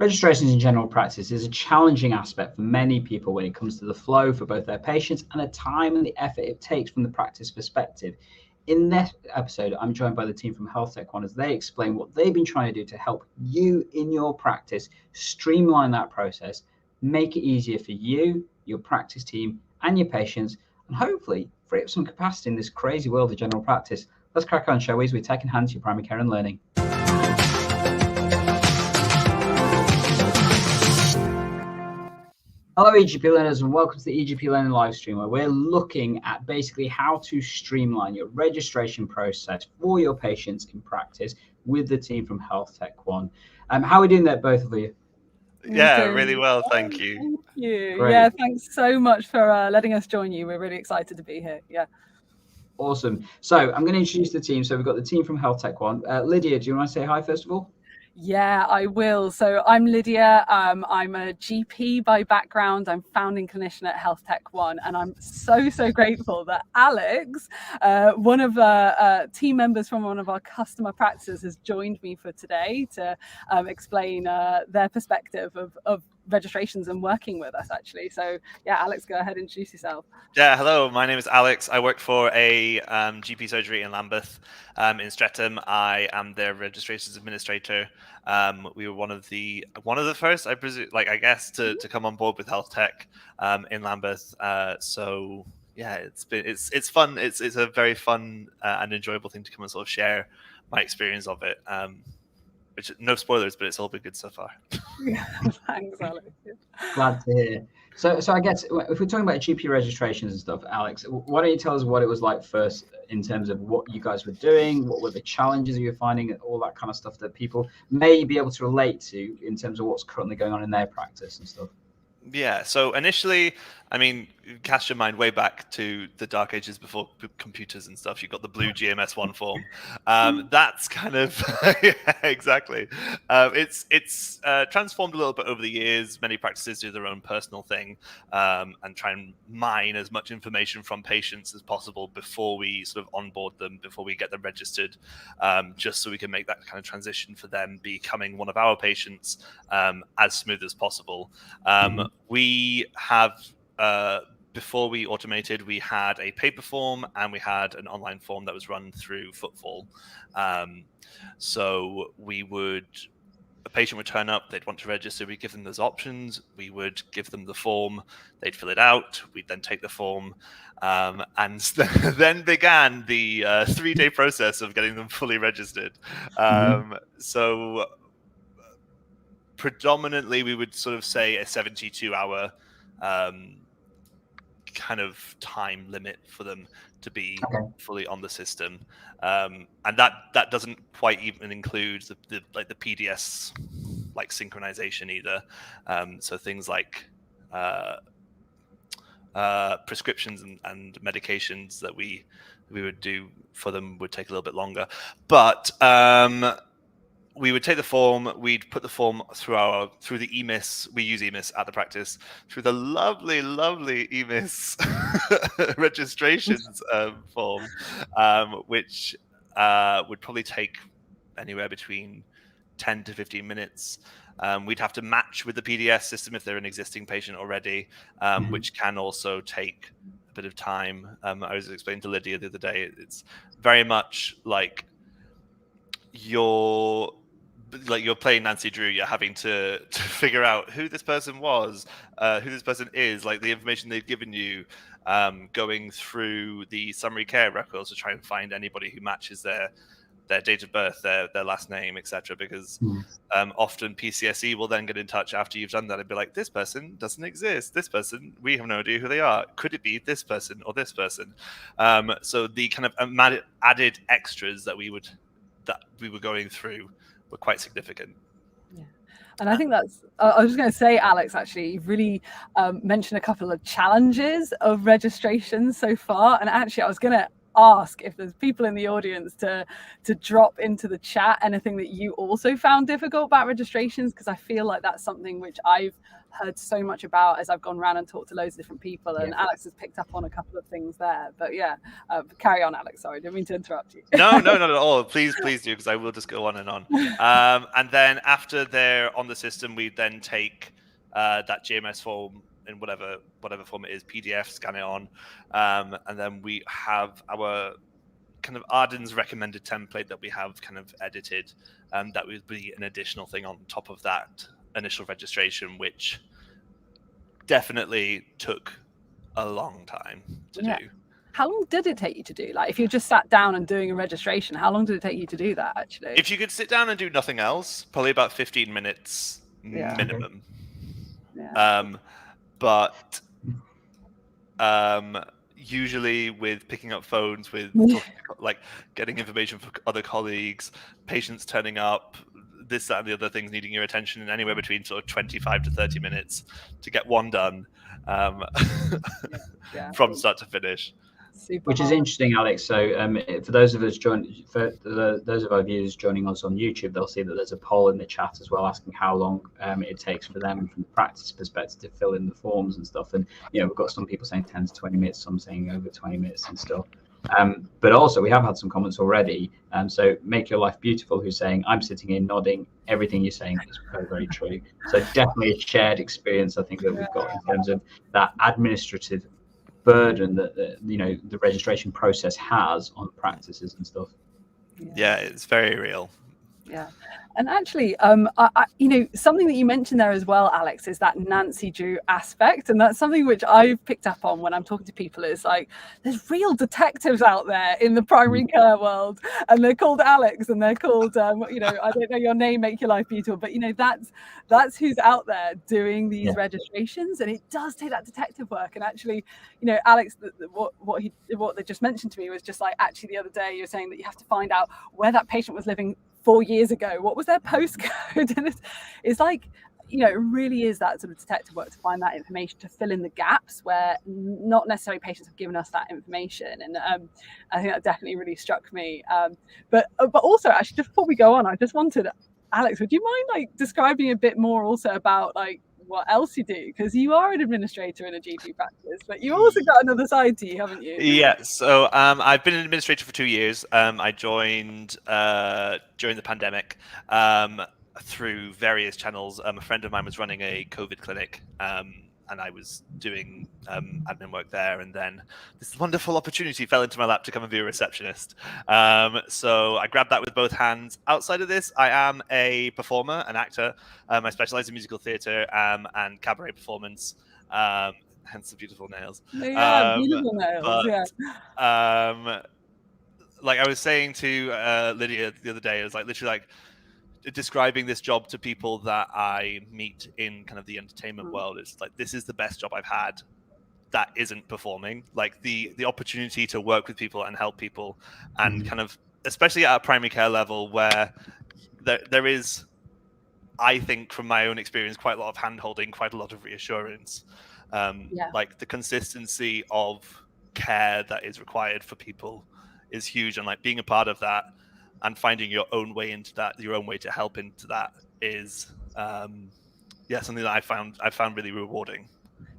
Registrations in general practice is a challenging aspect for many people when it comes to the flow for both their patients and the time and the effort it takes from the practice perspective. In this episode, I'm joined by the team from healthtech-1 as they explain what they've been trying to do to help you in your practice streamline that process, make it easier for you, your practice team, and your patients, and hopefully free up some capacity in this crazy world of general practice. Let's crack on, shall we, as we take in hand to your primary care and learning. Hello EGP learners, and welcome to the EGP Learning live stream, where we're looking at basically how to streamline your registration process for your patients in practice with the team from healthtech-1. How are we doing there, both of you? Yeah, really well, thank you. Thank you. Great. Yeah, thanks so much for letting us join you. We're really excited to be here. Yeah. Awesome. So I'm going to introduce the team. So we've got the team from healthtech-1. Lydia, do you want to say hi first of all? Yeah, I will. So I'm Lydia. I'm a GP by background. I'm founding clinician at healthtech-1, and I'm so grateful that Alex, one of the team members from one of our customer practices, has joined me for today to explain their perspective of registrations and working with us, actually. So yeah, Alex, go ahead and introduce yourself. Yeah, hello, my name is Alex. I work for a GP surgery in Lambeth, in Streatham. I am their registrations administrator. We were one of the first, I presume, I guess, to come on board with healthtech in Lambeth. So yeah, it's fun. It's a very fun and enjoyable thing to come and sort of share my experience of it. Which, no spoilers, but it's all been good so far. Yeah, thanks, Alex. Glad to hear. So I guess if we're talking about GP registrations and stuff, Alex, why don't you tell us what it was like first in terms of what you guys were doing, what were the challenges you were finding, all that kind of stuff that people may be able to relate to in terms of what's currently going on in their practice and stuff. Yeah, so initially, I mean, cast your mind way back to the dark ages before computers and stuff. You've got the blue GMS1 form. That's kind of, yeah, exactly. It's transformed a little bit over the years. Many practices do their own personal thing and try and mine as much information from patients as possible before we sort of onboard them, before we get them registered, just so we can make that kind of transition for them becoming one of our patients as smooth as possible. We have, before we automated, we had a paper form and we had an online form that was run through Footfall. So a patient would turn up, they'd want to register, we'd give them those options, we would give them the form, they'd fill it out, we'd then take the form, and then began the 3-day process of getting them fully registered. So predominantly, we would sort of say a 72-hour kind of time limit for them to be fully on the system, and that doesn't quite even include the PDS synchronization either. So things like prescriptions and medications that we would do for them would take a little bit longer, but we would take the form, we'd put the form through the EMIS, we use EMIS at the practice, through the lovely EMIS registrations form, which would probably take anywhere between 10 to 15 minutes. We'd have to match with the PDS system if they're an existing patient already, which can also take a bit of time. I was explaining to Lydia the other day, it's very much like you're playing Nancy Drew. You're having to figure out who this person was, who this person is, like the information they've given you, going through the summary care records to try and find anybody who matches their date of birth, their last name, etc. Because often PCSE will then get in touch after you've done that and be like, this person doesn't exist. This person, we have no idea who they are. Could it be this person or this person? So the kind of added extras that we were going through were quite significant. Yeah. And I think that's, I was just going to say, Alex, actually, you've really mentioned a couple of challenges of registration so far. And actually, I was going to ask if there's people in the audience to drop into the chat anything that you also found difficult about registrations, because I feel like that's something which I've heard so much about as I've gone around and talked to loads of different people, and Alex has picked up on a couple of things there. But yeah, carry on, Alex. Sorry, didn't mean to interrupt you. No, not at all. Please do, because I will just go on and on. And then after they're on the system, we then take that GMS form in whatever form it is, PDF, scan it on, and then we have our kind of Arden's recommended template that we have kind of edited, that would be an additional thing on top of that initial registration, which definitely took a long time to do. How long did it take you to do? Like, if you just sat down and doing a registration, how long did it take you to do that, actually? If you could sit down and do nothing else, probably about 15 minutes minimum. But usually with picking up phones, with like getting information from other colleagues, patients turning up, this, that, and the other things needing your attention, in anywhere between sort of 25 to 30 minutes to get one done, from start to finish. Which is interesting, Alex. So for those of our viewers joining us on YouTube, they'll see that there's a poll in the chat as well asking how long it takes for them from the practice perspective to fill in the forms and stuff. And we've got some people saying 10 to 20 minutes, some saying over 20 minutes and stuff. But also we have had some comments already. So Make Your Life Beautiful, who's saying, I'm sitting here nodding, everything you're saying is very, very true. So definitely a shared experience, I think, that we've got in terms of that administrative burden that the registration process has on practices and stuff. Yeah, it's very real. Yeah. And actually, something that you mentioned there as well, Alex, is that Nancy Drew aspect. And that's something which I've picked up on when I'm talking to people, is like, there's real detectives out there in the primary care world, and they're called Alex, and they're called, I don't know your name, Make Your Life Beautiful, but that's who's out there doing these registrations. And it does take that detective work. And actually, Alex, what they just mentioned to me was just like, actually the other day you were saying that you have to find out where that patient was living 4 years ago, what was their postcode? And it's like, it really is that sort of detective work to find that information, to fill in the gaps where not necessarily patients have given us that information. And I think that definitely really struck me. But also, actually, just before we go on, I just wanted, Alex, would you mind like describing a bit more also about like what else you do, because you are an administrator in a GP practice, but you also got another side to you, haven't you? Yeah, so I've been an administrator for 2 years. I joined during the pandemic through various channels. A friend of mine was running a COVID clinic, and I was doing admin work there, and then this wonderful opportunity fell into my lap to come and be a receptionist. So I grabbed that with both hands. Outside of this, I am a performer, an actor. I specialize in musical theatre and cabaret performance, hence the beautiful nails. Yeah, beautiful nails, like I was saying to Lydia the other day, it was like literally like describing this job to people that I meet in kind of the entertainment world. It's like, this is the best job I've had that isn't performing. Like the opportunity to work with people and help people, and kind of, especially at a primary care level where there is, I think from my own experience, quite a lot of hand-holding, quite a lot of reassurance. Like the consistency of care that is required for people is huge, and like being a part of that and finding your own way into that, your own way to help into that is, something that I found really rewarding.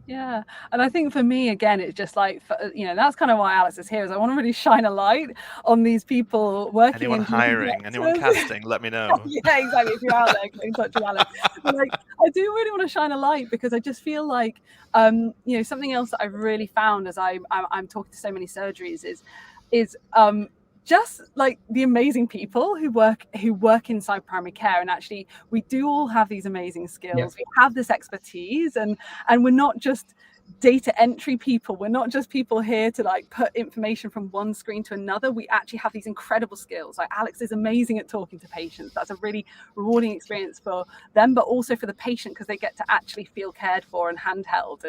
Yeah, and I think for me, again, it's just like, that's kind of why Alex is here, is I want to really shine a light on these people working. Anyone hiring, anyone casting, let me know. Yeah, exactly. If you're out there, get in touch with Alex. But like, I do really want to shine a light, because I just feel like, something else that I've really found as I'm talking to so many surgeries is just like the amazing people who work inside primary care. And actually, we do all have these amazing skills. We have this expertise, and we're not just data entry people. We're not just people here to like put information from one screen to another. We actually have these incredible skills. Like Alex is amazing at talking to patients. That's a really rewarding experience for them, but also for the patient, because they get to actually feel cared for and handheld.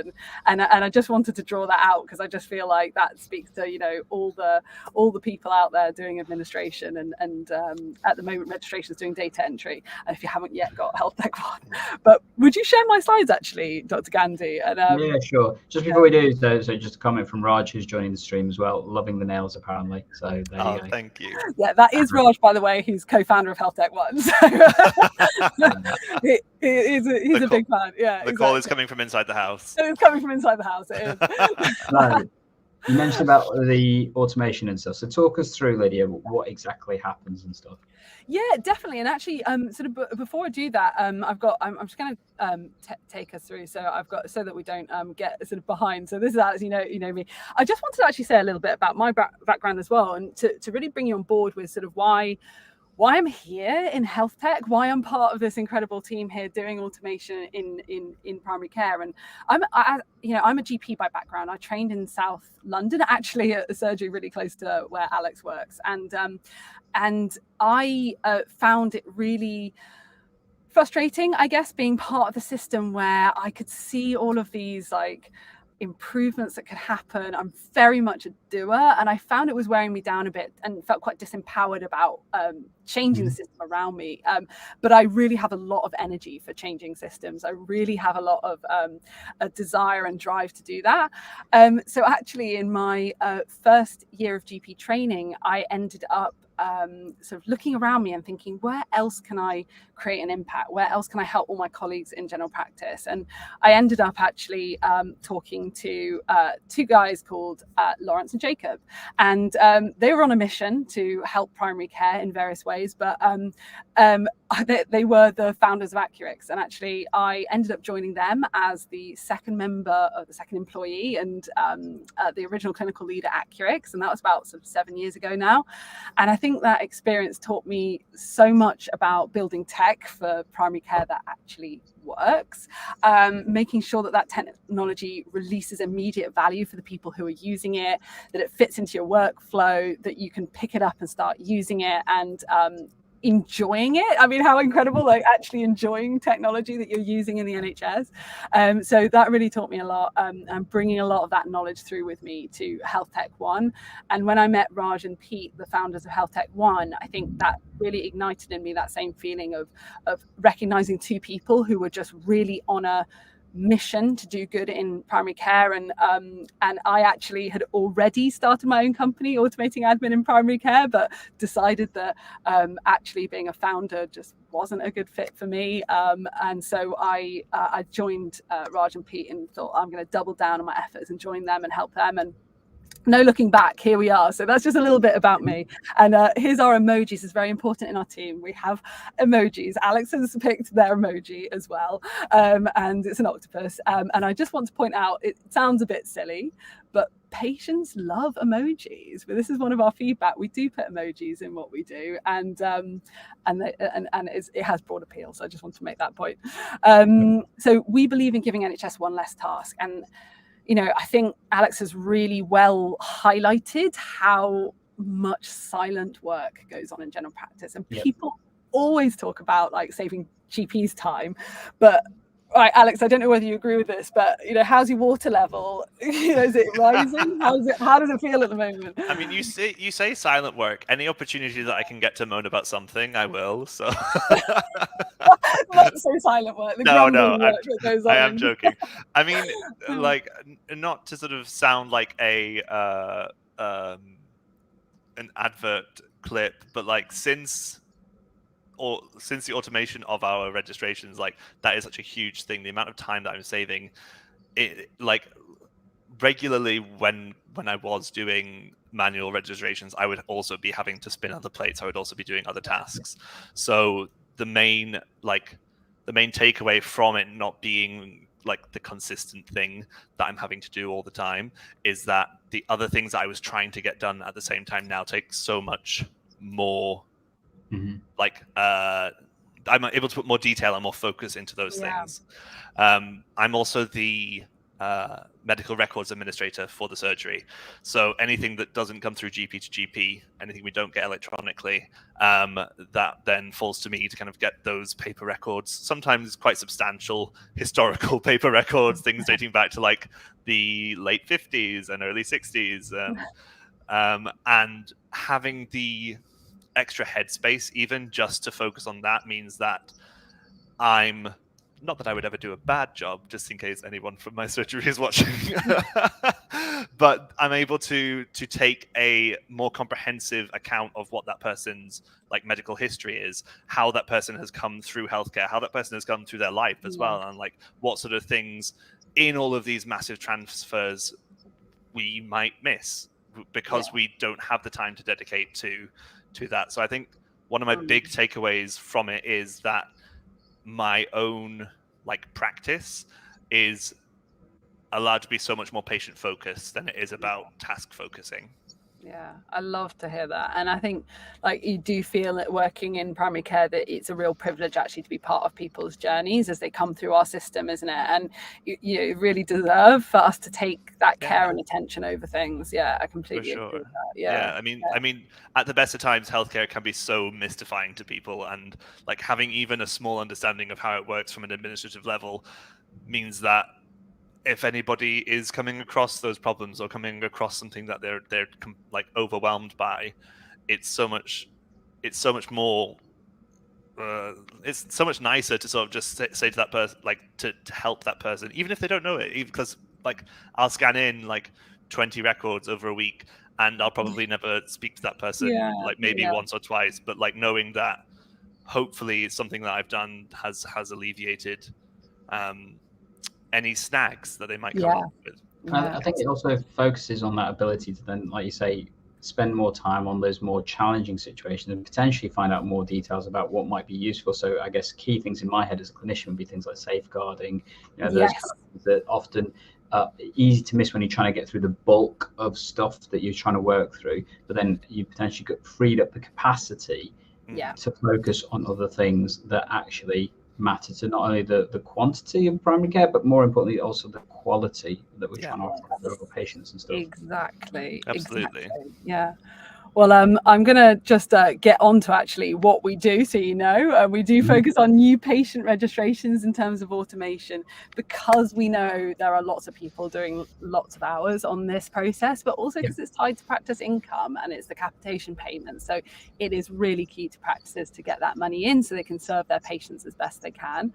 And I just wanted to draw that out, because I just feel like that speaks to all the people out there doing administration, and at the moment registration is doing data entry. And if you haven't yet got healthtech-1, but would you share my slides actually, Dr. Gandhi? And yeah, sure. Just before we do, so just a comment from Raj, who's joining the stream as well, loving the nails apparently. So there you go. Thank you. Yeah, that is Raj, by the way, who's co-founder of healthtech-1. So he's a big fan. Yeah, the call is coming from inside the house. It's coming from inside the house. It is. So, you mentioned about the automation and stuff. So talk us through, Lydia, what exactly happens and stuff. Yeah, definitely. And actually, sort of before I do that, I'm just going to take us through. So I've got, so that we don't get sort of behind. So this is, as you know me. I just wanted to actually say a little bit about my background as well, and to really bring you on board with sort of why I'm here in health tech, why I'm part of this incredible team here doing automation in primary care. And I'm a GP by background. I trained in South London, actually at a surgery really close to where Alex works. And I found it really frustrating, I guess, being part of the system where I could see all of these like improvements that could happen. I'm very much a doer, and I found it was wearing me down a bit and felt quite disempowered about changing the system around me. But I really have a lot of energy for changing systems. I really have a lot of a desire and drive to do that. So actually in my first year of GP training, I ended up sort of looking around me and thinking, where else can I create an impact? Where else can I help all my colleagues in general practice? And I ended up actually talking to two guys called Lawrence and Jacob. And they were on a mission to help primary care in various ways, but they were the founders of Accurix. And actually, I ended up joining them as the second member of the second employee and the original clinical lead at Accurix. And that was about sort of 7 years ago now. And I think that experience taught me so much about building tech for primary care that actually works, making sure that technology releases immediate value for the people who are using it, that it fits into your workflow, that you can pick it up and start using it and enjoying it. I mean, how incredible, like actually enjoying technology that you're using in the NHS. So that really taught me a lot. I'm bringing a lot of that knowledge through with me to healthtech-1. And when I met Raj and Pete, the founders of healthtech-1, I think that really ignited in me that same feeling of recognizing two people who were just really on a mission to do good in primary care, and I actually had already started my own company automating admin in primary care, but decided that actually being a founder just wasn't a good fit for me, and so I joined Raj and Pete and thought I'm going to double down on my efforts and join them and help them, and no looking back, here we are. So that's just a little bit about me. And here's our emojis. It's very important in our team. We have emojis. Alex has picked their emoji as well. And it's an octopus. And I just want to point out, it sounds a bit silly, but patients love emojis. But this is one of our feedback. We do put emojis in what we do. And it has broad appeal. So I just want to make that point. So we believe in giving NHS one less task. And I think Alex has really well highlighted how much silent work goes on in general practice. And people always talk about like saving GPs time. But right, Alex, I don't know whether you agree with this, but how's your water level? Is it rising? How does it feel at the moment? I mean, you say silent work. Any opportunity that I can get to moan about something, I will. So not so silent work. No, I am joking. I mean, like, not to sort of sound like an advert clip, but like since the automation of our registrations, like that is such a huge thing. The amount of time that I'm saving, it like regularly when I was doing manual registrations, I would also be having to spin other plates. I would also be doing other tasks. So the main takeaway from it not being like the consistent thing that I'm having to do all the time is that the other things that I was trying to get done at the same time now take so much more. Like I'm able to put more detail and more focus into those things. I'm also the medical records administrator for the surgery, so anything that doesn't come through GP to GP, anything we don't get electronically, that then falls to me to kind of get those paper records, sometimes quite substantial historical paper records, things dating back to like the late 50s and early 60s, and having the extra headspace even just to focus on that means that I'm not that I would ever do a bad job, just in case anyone from my surgery is watching, but I'm able to take a more comprehensive account of what that person's like medical history is, how that person has come through healthcare, how that person has come through their life as well, and like what sort of things in all of these massive transfers we might miss because we don't have the time to dedicate to that. So I think one of my big takeaways from it is that my own like practice is allowed to be so much more patient focused than it is about task focusing. Yeah, I love to hear that. And I think like you do feel that working in primary care, that it's a real privilege actually to be part of people's journeys as they come through our system, isn't it? And you really deserve for us to take that care and attention over things. Yeah, I completely agree with that. Yeah. I mean, at the best of times, healthcare can be so mystifying to people, and like having even a small understanding of how it works from an administrative level means that if anybody is coming across those problems or coming across something that they're like overwhelmed by, it's so much more. It's so much nicer to sort of just say to that person, like to help that person, even if they don't know it. Because like I'll scan in like 20 records over a week, and I'll probably never speak to that person, like maybe once or twice. But like knowing that hopefully something that I've done has alleviated any snags that they might come up with. I think it also focuses on that ability to then, like you say, spend more time on those more challenging situations and potentially find out more details about what might be useful. So I guess key things in my head as a clinician would be things like safeguarding, those kind of things that often easy to miss when you're trying to get through the bulk of stuff that you're trying to work through, but then you potentially get freed up the capacity to focus on other things that actually matter to not only the quantity of primary care, but more importantly also the quality that we're trying to offer our patients and stuff. Absolutely. Yeah. Well, I'm going to just get on to actually what we do. So, we do focus on new patient registrations in terms of automation, because we know there are lots of people doing lots of hours on this process, but also because it's tied to practice income and it's the capitation payment. So it is really key to practices to get that money in so they can serve their patients as best they can.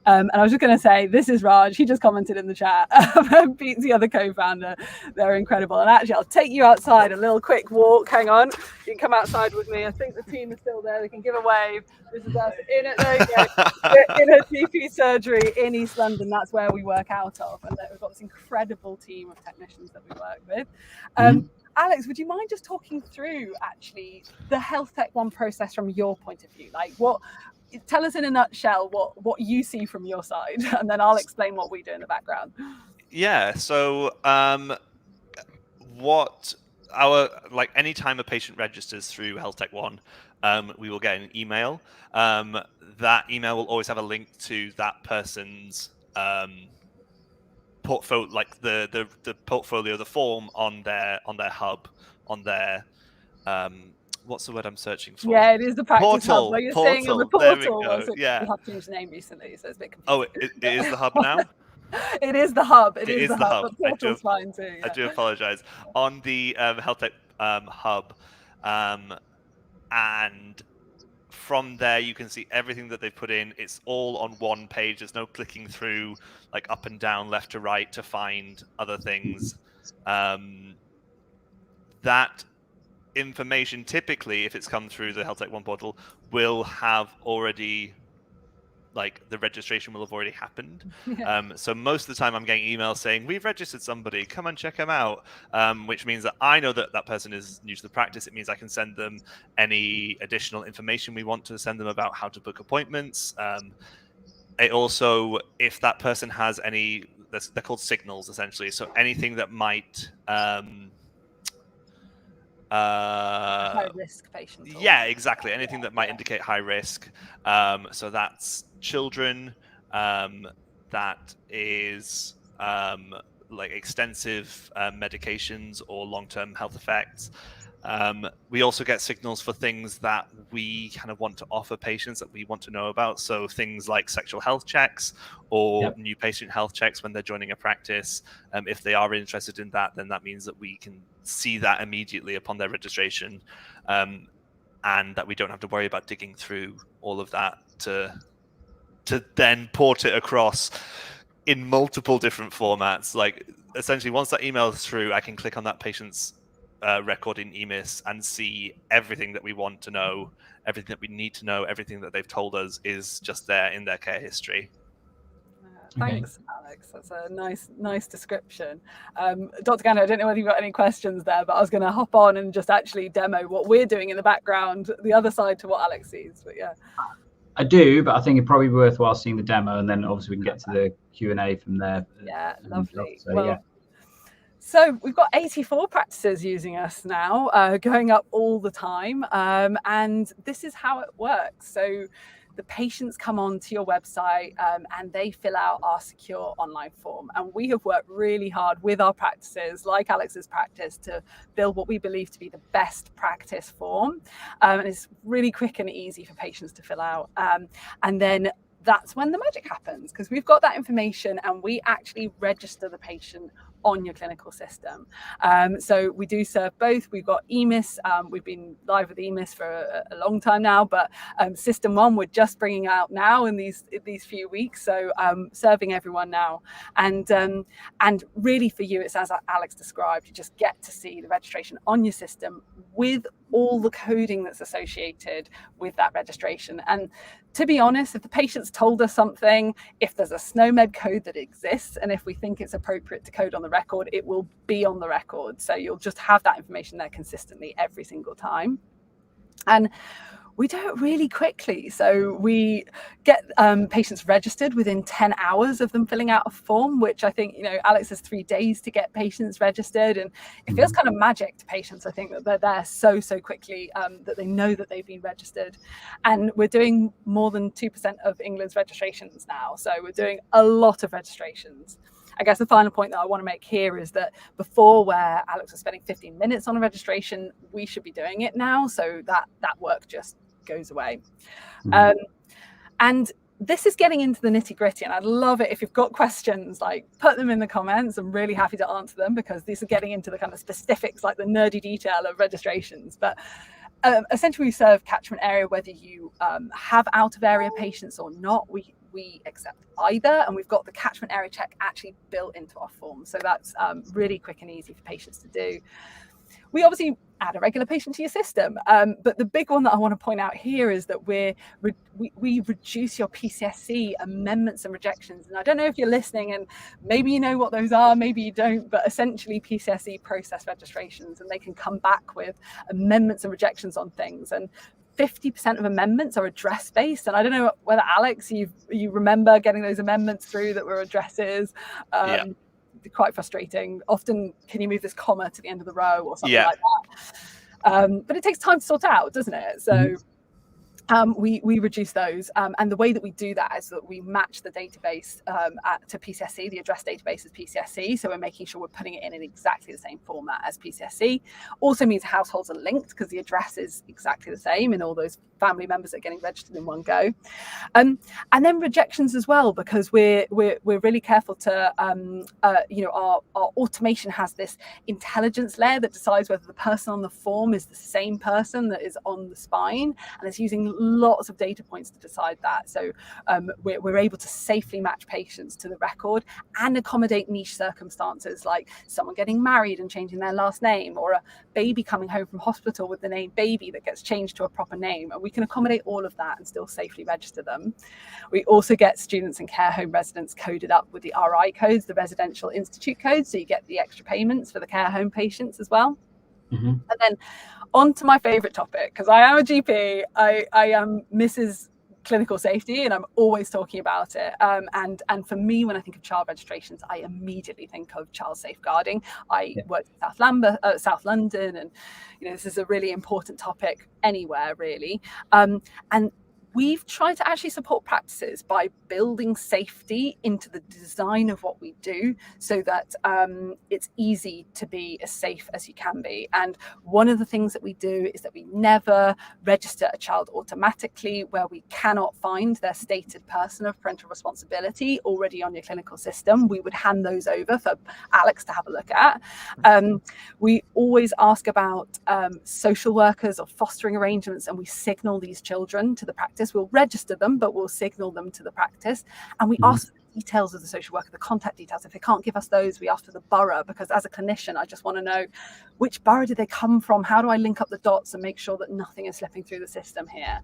And I was just going to say, this is Raj. He just commented in the chat. Pete's the other co-founder. They're incredible. And actually, I'll take you outside, a little quick walk. Hang on. You can come outside with me. I think the team is still there. They can give a wave. This is us in it. There you go. We're in a GP surgery in East London. That's where we work out of. And we've got this incredible team of technicians that we work with. Alex, would you mind just talking through actually the healthtech-1 process from your point of view? Like tell us in a nutshell what you see from your side, and then I'll explain what we do in the background. Yeah. So anytime a patient registers through healthtech-1, we will get an email. That email will always have a link to that person's portfolio, like the portfolio, the form on their hub, on their what's the word I'm searching for? Yeah, it is the practice hub. Where you're saying on the portal. There we go. We have changed the name recently, so it's a bit confusing. Oh, it is the hub now? It is the hub. It is the hub. But portal's fine too. I do apologize. On the healthtech hub, and from there you can see everything that they've put in. It's all on one page. There's no clicking through like up and down, left to right to find other things. That information, typically, if it's come through the healthtech-1 portal, will have already, like the registration will have already happened. So most of the time I'm getting emails saying, we've registered somebody, come and check them out, which means that I know that that person is new to the practice. It means I can send them any additional information we want to send them about how to book appointments. It also, if that person has any, they're called signals essentially, so anything that might high risk patient. Yeah, exactly. Anything that might indicate high risk. So that's children. That is like extensive medications or long-term health effects. We also get signals for things that we kind of want to offer patients that we want to know about. So things like sexual health checks or new patient health checks when they're joining a practice. If they are interested in that, then that means that we can see that immediately upon their registration, and that we don't have to worry about digging through all of that to to then port it across in multiple different formats. Like essentially, once that email is through, I can click on that patient's record in EMIS and see everything that we want to know, everything that we need to know, everything that they've told us is just there in their care history. Thanks, Alex. That's a nice description. Dr. Gannon, I don't know whether you've got any questions there, but I was going to hop on and just actually demo what we're doing in the background, the other side to what Alex sees. But yeah. I do, but I think it'd probably be worthwhile seeing the demo, and then obviously we can get to the Q&A from there. Yeah, lovely. So, well, yeah. So we've got 84 practices using us now, going up all the time. And this is how it works. So the patients come onto your website and they fill out our secure online form. And we have worked really hard with our practices, like Alex's practice, to build what we believe to be the best practice form. And it's really quick and easy for patients to fill out. And then that's when the magic happens, because we've got that information and we actually register the patient on your clinical system. So we do serve both. We've got EMIS. We've been live with EMIS for a long time now, but System 1 we're just bringing out now in these few weeks. So serving everyone now. And really for you, it's as Alex described, you just get to see the registration on your system with all the coding that's associated with that registration. And to be honest, if the patient's told us something, if there's a SNOMED code that exists, and if we think it's appropriate to code on the record, it will be on the record. So you'll just have that information there consistently every single time. And we do it really quickly. So we get patients registered within 10 hours of them filling out a form, which I think, Alex has 3 days to get patients registered. And it feels kind of magic to patients, I think, that they're there so quickly, that they know that they've been registered. And we're doing more than 2% of England's registrations now. So we're doing a lot of registrations. I guess the final point that I want to make here is that before, where Alex was spending 15 minutes on a registration, we should be doing it now. So that work just goes away. And this is getting into the nitty gritty, and I'd love it if you've got questions, like put them in the comments. I'm really happy to answer them, because these are getting into the kind of specifics, like the nerdy detail of registrations. But essentially we serve catchment area, whether you have out of area patients or not. We accept either, and we've got the catchment area check actually built into our form. So that's really quick and easy for patients to do. We obviously add a regular patient to your system. But the big one that I want to point out here is that we reduce your PCSC amendments and rejections. And I don't know if you're listening, and maybe you know what those are, maybe you don't, but essentially PCSC process registrations, and they can come back with amendments and rejections on things. And 50% of amendments are address-based, and I don't know whether, Alex, you remember getting those amendments through that were addresses. Yeah. Quite frustrating. Often, can you move this comma to the end of the row or something like that? But it takes time to sort out, doesn't it? So we reduce those, and the way that we do that is that we match the database to PCSC. The address database is PCSC, so we're making sure we're putting it in exactly the same format as PCSC. Also means households are linked, because the address is exactly the same in all those family members that are getting registered in one go. And then rejections as well, because we're really careful to our automation has this intelligence layer that decides whether the person on the form is the same person that is on the spine, and it's using lots of data points to decide that. So we're able to safely match patients to the record and accommodate niche circumstances, like someone getting married and changing their last name, or a baby coming home from hospital with the name baby that gets changed to a proper name. And we can accommodate all of that and still safely register them. We also get students and care home residents coded up with the RI codes, the residential institute codes, so you get the extra payments for the care home patients as well. And then on to my favorite topic, because I am a GP, I am Mrs. Clinical Safety, and I'm always talking about it. And for me, when I think of child registrations, I immediately think of child safeguarding. I worked in South London, and this is a really important topic anywhere, really. And we've tried to actually support practices by building safety into the design of what we do, so that it's easy to be as safe as you can be. And one of the things that we do is that we never register a child automatically where we cannot find their stated person of parental responsibility already on your clinical system. We would hand those over for Alex to have a look at. We always ask about social workers or fostering arrangements, and we signal these children to the practice practice. We'll register them, but we'll signal them to the practice. And we ask for the details of the social worker, the contact details. If they can't give us those, we ask for the borough, because as a clinician, I just want to know which borough did they come from? How do I link up the dots and make sure that nothing is slipping through the system here?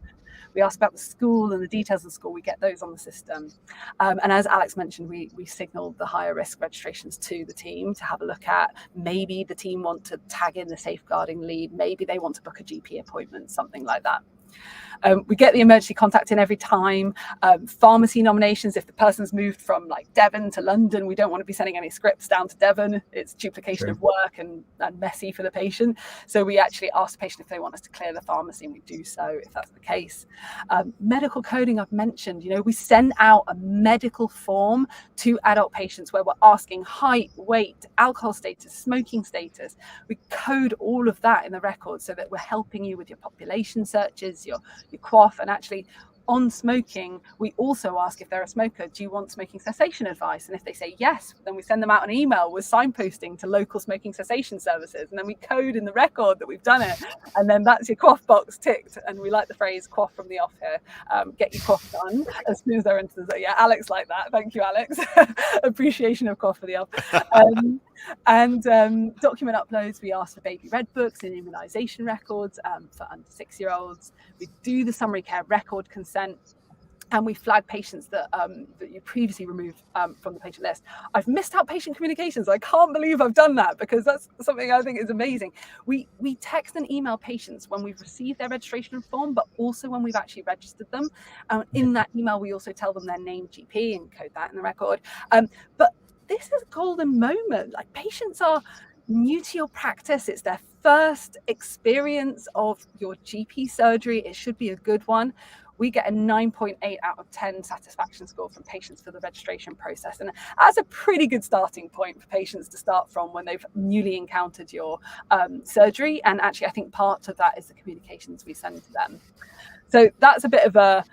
We ask about the school and the details of the school. We get those on the system. And as Alex mentioned, we signal the higher risk registrations to the team to have a look at. Maybe the team want to tag in the safeguarding lead. Maybe they want to book a GP appointment, something like that. We get the emergency contact in every time. Pharmacy nominations, if the person's moved from like Devon to London, we don't want to be sending any scripts down to Devon. It's duplication of work and messy for the patient. So we actually ask the patient if they want us to clear the pharmacy, and we do so if that's the case. Medical coding, I've mentioned, we send out a medical form to adult patients where we're asking height, weight, alcohol status, smoking status. We code all of that in the record so that we're helping you with your population searches, your cough. And actually on smoking, we also ask if they're a smoker, do you want smoking cessation advice? And if they say yes, then we send them out an email with signposting to local smoking cessation services. And then we code in the record that we've done it. And then that's your cough box ticked. And we like the phrase cough from the off here. Get your cough done as soon as they're into the, yeah, Alex like that. Thank you, Alex. Appreciation of cough for the off. And document uploads, we ask for baby red books and immunisation records for under 6-year-olds. We do the summary care record consent, and we flag patients that you previously removed from the patient list. I've missed out patient communications. I can't believe I've done that, because that's something I think is amazing. We text and email patients when we've received their registration form, but also when we've actually registered them. In that email, we also tell them their name, GP, and code that in the record. But this is a golden moment. Like, patients are new to your practice. It's their first experience of your GP surgery. It should be a good one. We get a 9.8 out of 10 satisfaction score from patients for the registration process. And that's a pretty good starting point for patients to start from when they've newly encountered your surgery. And actually, I think part of that is the communications we send to them. So that's a bit of a,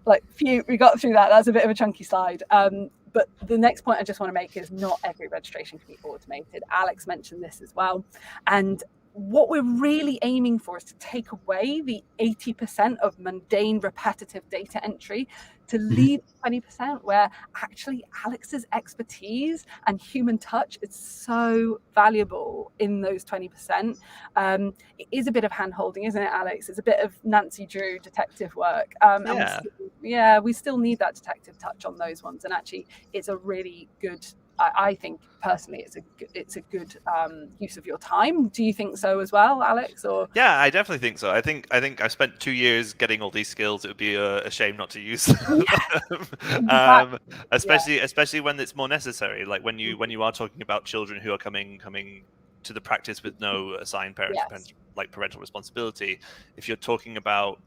we got through that. That's a bit of a chunky slide. But the next point I just want to make is not every registration can be automated. Alex mentioned this as well. And what we're really aiming for is to take away the 80% of mundane, repetitive data entry to leave 20% where actually Alex's expertise and human touch is so valuable in those 20%. It is a bit of hand-holding, isn't it, Alex? It's a bit of Nancy Drew detective work. And we still need that detective touch on those ones. And actually, it's a really good, I think personally, it's a good use of your time. Do you think so as well, Alex? Or yeah, I definitely think so. I think I've spent 2 years getting all these skills. It would be a shame not to use them. Especially when it's more necessary. Like when you are talking about children who are coming to the practice with no assigned parental responsibility. If you're talking about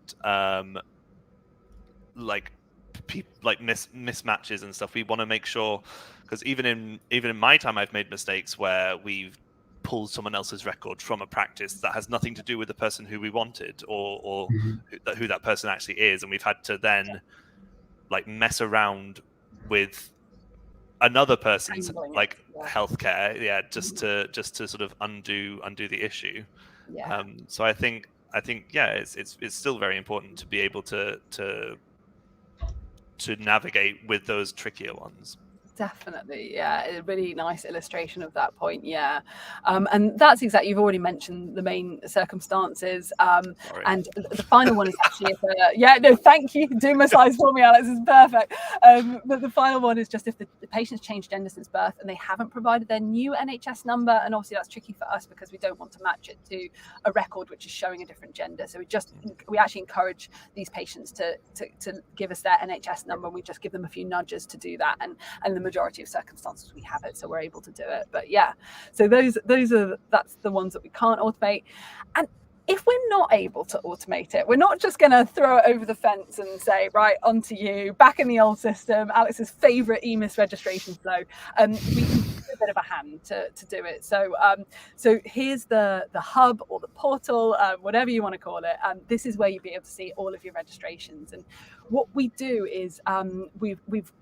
mismatches and stuff, we want to make sure, because even in my time, I've made mistakes where we've pulled someone else's record from a practice that has nothing to do with the person who we wanted, or who that person actually is, and we've had to then mess around with another person's healthcare, just to sort of undo the issue. So I think it's still very important to be able to navigate with those trickier ones. Definitely, yeah, a really nice illustration of that point. And that's exactly, you've already mentioned the main circumstances, and the final one is actually thank you, do my size for me, Alex, this is perfect. But the final one is just if the patient's changed gender since birth and they haven't provided their new NHS number, and obviously that's tricky for us because we don't want to match it to a record which is showing a different gender. So we actually encourage these patients to give us their NHS number, and we just give them a few nudges to do that, and the majority of circumstances we have it, so we're able to do it. But so that's the ones that we can't automate. And if we're not able to automate it, we're not just going to throw it over the fence and say, right, on to you, back in the old system, Alex's favorite EMIS registration flow. We can give a bit of a hand to do it. So here's the hub or the portal, whatever you want to call it. This is where you'll be able to see all of your registrations. And what we do is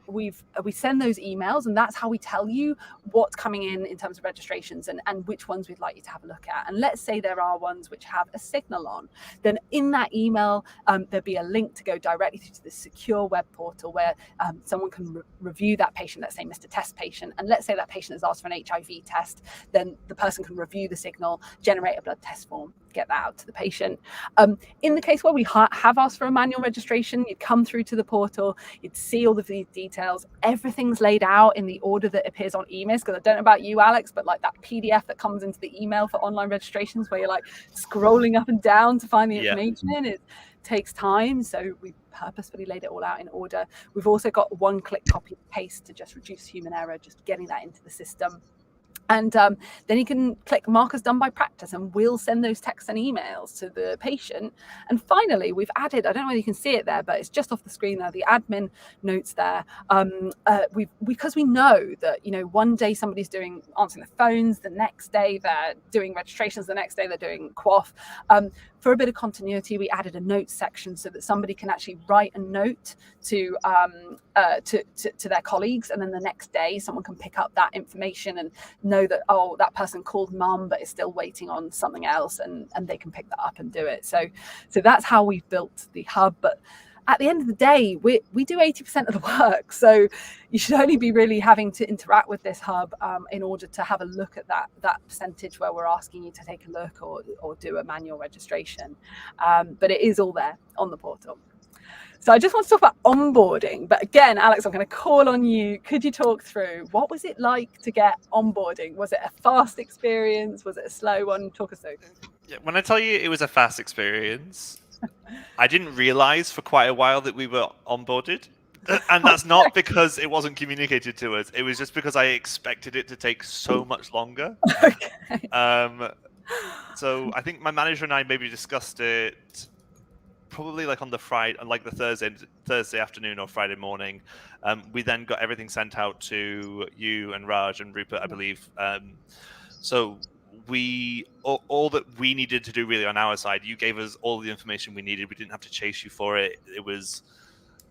we send those emails, and that's how we tell you what's coming in terms of registrations and which ones we'd like you to have a look at. And let's say there are ones which have a signal on, then in that email there'll be a link to go directly through to the secure web portal where someone can review that patient. Let's say Mr. Test patient, and let's say that patient has asked for an HIV test, then the person can review the signal, generate a blood test form, get that out to the patient. In the case where we have asked for a manual registration, you'd come through to the portal, you'd see all of these details, everything's laid out in the order that appears on emails, because I don't know about you, Alex, but like that PDF that comes into the email for online registrations where you're like scrolling up and down to find the information, it takes time. So we purposefully laid it all out in order. We've also got one-click copy and paste to just reduce human error, just getting that into the system. And then you can click mark as done by practice, and we'll send those texts and emails to the patient. And finally, we've added, I don't know whether you can see it there, but it's just off the screen there, the admin notes there. Because we know that, one day somebody's answering the phones, the next day they're doing registrations, the next day they're doing QOF. For a bit of continuity, we added a notes section so that somebody can actually write a note to their colleagues, and then the next day someone can pick up that information and know that, oh, that person called mum but is still waiting on something else, and they can pick that up and do it. So that's how we've built the hub. But at the end of the day, we do 80% of the work. So you should only be really having to interact with this hub in order to have a look at that percentage where we're asking you to take a look or do a manual registration. But it is all there on the portal. So I just want to talk about onboarding. But again, Alex, I'm going to call on you. Could you talk through what was it like to get onboarding? Was it a fast experience? Was it a slow one? Talk us through. Yeah, when I tell you it was a fast experience, I didn't realize for quite a while that we were onboarded. And that's not because it wasn't communicated to us. It was just because I expected it to take so much longer. Okay. So I think my manager and I maybe discussed it probably like on the Friday, like the Thursday afternoon or Friday morning. We then got everything sent out to you and Raj and Rupert, I believe. So all that we needed to do really on our side, you gave us all the information we needed. We didn't have to chase you for it. It was,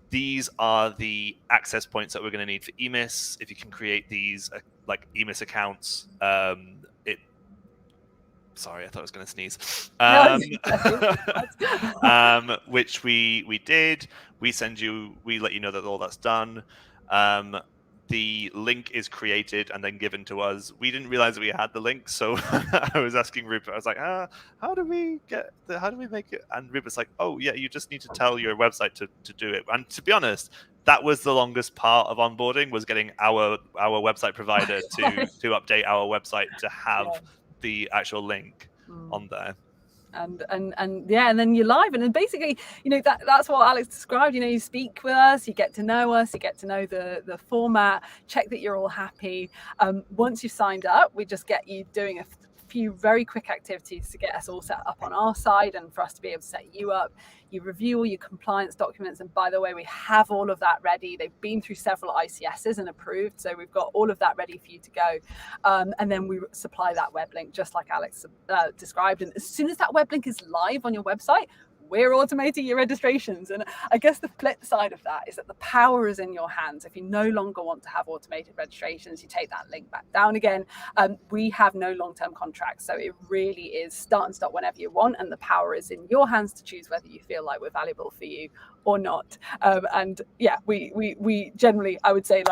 these are the access points that we're going to need for EMIS. If you can create these like EMIS accounts, sorry, I thought I was going to sneeze. Which we did. We let you know that all that's done. The link is created and then given to us. We didn't realize that we had the link, so I was asking Rupert. I was like, how do we make it? And Rupert's like, oh yeah, you just need to tell your website to do it. And to be honest, that was the longest part of onboarding, was getting our website provider to update our website to have the actual link on there. And then you're live, and then basically, that's what Alex described. You speak with us, you get to know us, you get to know the format, check that you're all happy. Once you've signed up, we just get you doing a few very quick activities to get us all set up on our side and for us to be able to set you up. You review all your compliance documents, and by the way, we have all of that ready. They've been through several ICSs and approved, so we've got all of that ready for you to go. And then we supply that web link just like Alex described. And as soon as that web link is live on your website, we're automating your registrations. And I guess the flip side of that is that the power is in your hands. If you no longer want to have automated registrations, you take that link back down again. We have no long-term contracts, so it really is start and stop whenever you want, and the power is in your hands to choose whether you feel like we're valuable for you or not. And yeah, we generally, I would say,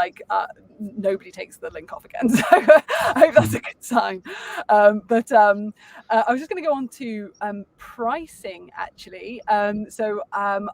nobody takes the link off again, so I hope that's a good sign. But I was just going to go on to pricing actually. So I'm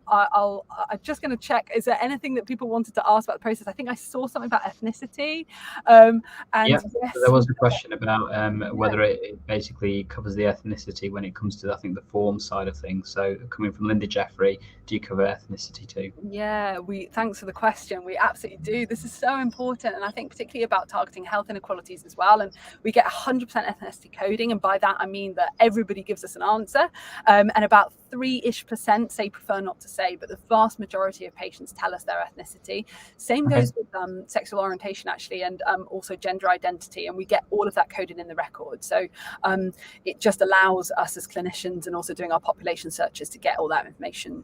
just going to check, is there anything that people wanted to ask about the process? I think I saw something about ethnicity. Yes, so there was a question about whether it basically covers the ethnicity when it comes to, I think, the form side of things. So coming from Linda Jeffrey, do you cover ethnicity too? Yeah, thanks for the question. We absolutely do. This is so important, and I think particularly about targeting health inequalities as well. And we get 100% ethnicity coding, and by that I mean that everybody gives us an answer, and about 3-ish% say prefer not to say, but the vast majority of patients tell us their ethnicity. Same goes with sexual orientation actually, and also gender identity, and we get all of that coded in the record. So it just allows us as clinicians and also doing our population searches to get all that information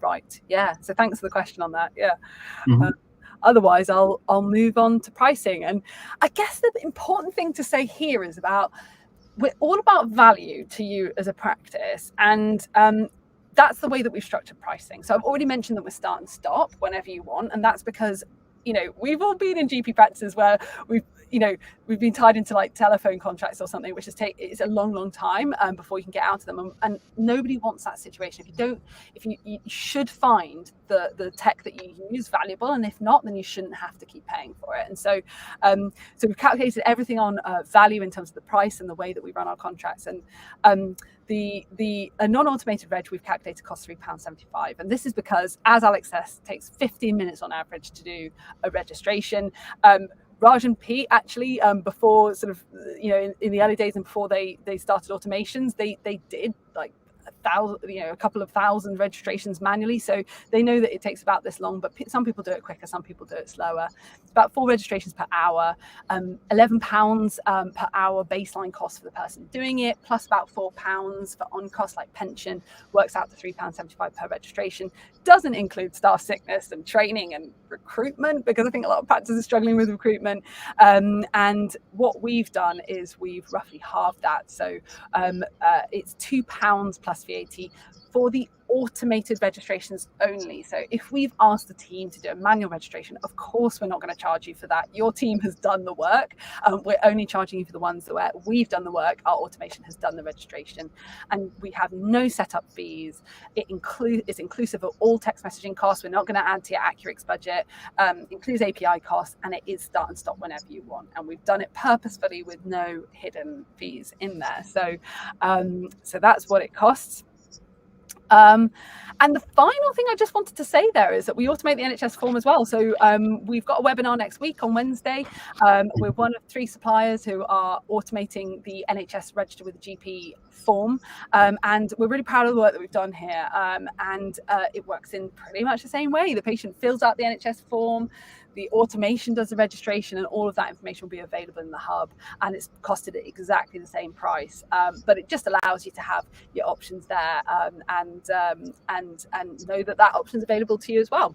right Yeah, so thanks for the question on that. Yeah. Mm-hmm. Otherwise, I'll move on to pricing. And I guess the important thing to say here is we're all about value to you as a practice, and that's the way that we've structured pricing. So I've already mentioned that we're start and stop whenever you want, and that's because we've all been in GP practices where we've been tied into like telephone contracts or something, which it's a long time before you can get out of them, and nobody wants that situation. If you should find the tech that you use valuable, and if not, then you shouldn't have to keep paying for it. And so we've calculated everything on value in terms of the price and the way that we run our contracts. And a non-automated reg we've calculated costs £3.75, and this is because, as Alex says, it takes 15 minutes on average to do a registration. Raj and Pete actually, before sort of in the early days and before they started automations, they did like a couple of thousand registrations manually, so they know that it takes about this long, but some people do it quicker, some people do it slower. It's about 4 registrations per hour, £11 per hour baseline cost for the person doing it, plus about £4 for on costs like pension, works out to £3.75 per registration. Doesn't include staff sickness and training and recruitment, because I think a lot of practices are struggling with recruitment. And what we've done is we've roughly halved that, so it's £2 plus VAT for the automated registrations only. So if we've asked the team to do a manual registration, of course we're not going to charge you for that. Your team has done the work. We're only charging you for the ones where we've done the work, our automation has done the registration, and we have no setup fees. It's inclusive of all text messaging costs. We're not going to add to your Accurix budget. Includes API costs, and it is start and stop whenever you want. And we've done it purposefully with no hidden fees in there. So that's what it costs. And the final thing I just wanted to say there is that we automate the NHS form as well. So we've got a webinar next week on Wednesday. We're one of 3 suppliers who are automating the NHS register with a GP form. And we're really proud of the work that we've done here. And it works in pretty much the same way. The patient fills out the NHS form, the automation does the registration, and all of that information will be available in the hub, and it's costed at exactly the same price. But it just allows you to have your options there, and know that option is available to you as well.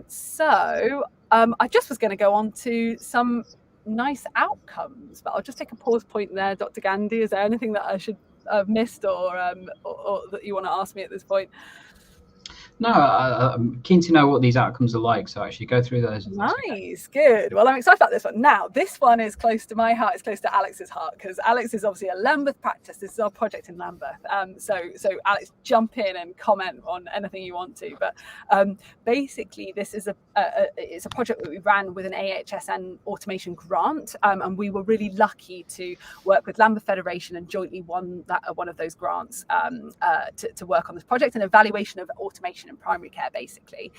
So I just was going to go on to some nice outcomes, but I'll just take a pause point there. Dr. Gandhi, is there anything that I should have missed or that you want to ask me at this point? No, I'm keen to know what these outcomes are like, so actually go through those. Nice, good. Well, I'm excited about this one. Now, this one is close to my heart. It's close to Alex's heart, because Alex is obviously a Lambeth practice. This is our project in Lambeth. So Alex, jump in and comment on anything you want to. But basically, this is it's a project that we ran with an AHSN automation grant, and we were really lucky to work with Lambeth Federation and jointly won one of those grants to work on this project, an evaluation of automation in primary care, basically.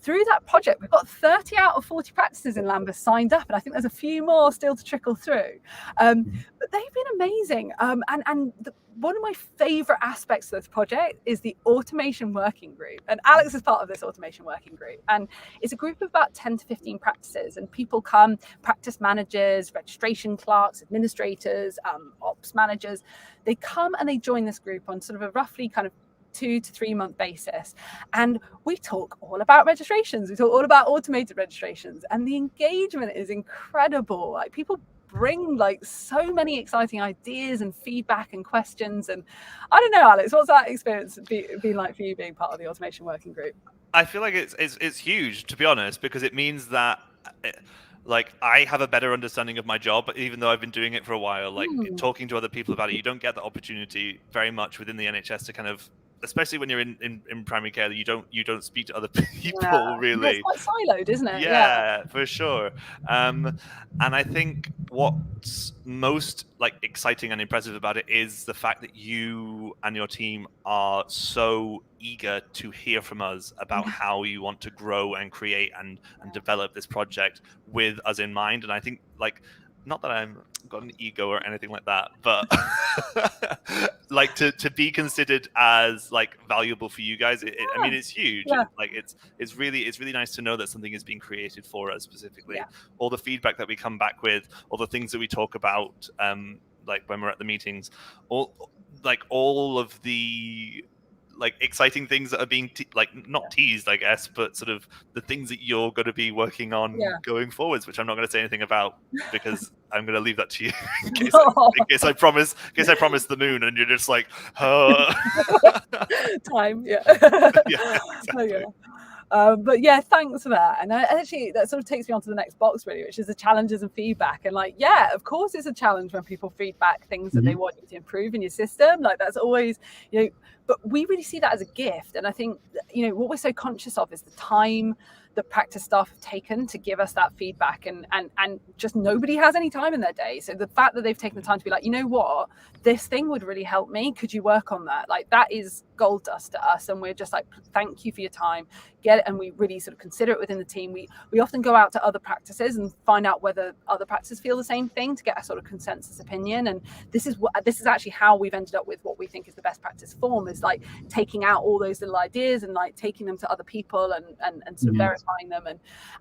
Through that project, we've got 30 out of 40 practices in Lambeth signed up, and I think there's a few more still to trickle through. But they've been amazing. One of my favourite aspects of this project is the automation working group. And Alex is part of this automation working group. And it's a group of about 10 to 15 practices. And people come, practice managers, registration clerks, administrators, ops managers. They come and they join this group on sort of a roughly kind of 2 to 3 month basis, and we talk all about registrations. We talk all about automated registrations, and the engagement is incredible. Like, people bring like so many exciting ideas and feedback and questions. And I don't know, Alex, what's that experience been like for you being part of the automation working group? I feel like it's huge, to be honest, because it means that I have a better understanding of my job, even though I've been doing it for a while. Like, talking to other people about it, you don't get the opportunity very much within the NHS to kind of, especially when you're in primary care, that you don't speak to other people, really. It's quite siloed, isn't it? Yeah, for sure. And I think what's most exciting and impressive about it is the fact that you and your team are so eager to hear from us about how you want to grow and create and develop this project with us in mind. And I think, not that I'm got an ego or anything like that, but to be considered as valuable for you guys, I mean, it's huge. Yeah. It's really nice to know that something is being created for us specifically. Yeah. All the feedback that we come back with, all the things that we talk about, when we're at the meetings, all of the like exciting things that are being like not teased, I guess, but sort of the things that you're going to be working on going forwards, which I'm not going to say anything about because I'm going to leave that to you in case I promise the moon and you're just like, time, yeah. Yeah, exactly. But yeah, thanks for that. And actually, that sort of takes me on to the next box, really, which is the challenges and feedback. And like, yeah, of course, it's a challenge when people feedback things that they want you to improve in your system. Like, that's always, you know, but we really see that as a gift. And I think, you know, what we're so conscious of is the time that practice staff have taken to give us that feedback, and just nobody has any time in their day. So the fact that they've taken the time to be like, you know what, this thing would really help me, could you work on that? Like, that is gold dust to us, and we're just like, thank you for your time, get it. And we really sort of consider it within the team. We often go out to other practices and find out whether other practices feel the same thing to get a sort of consensus opinion. And this is actually how we've ended up with what we think is the best practice form, is like taking out all those little ideas and like taking them to other people and sort of verifying them.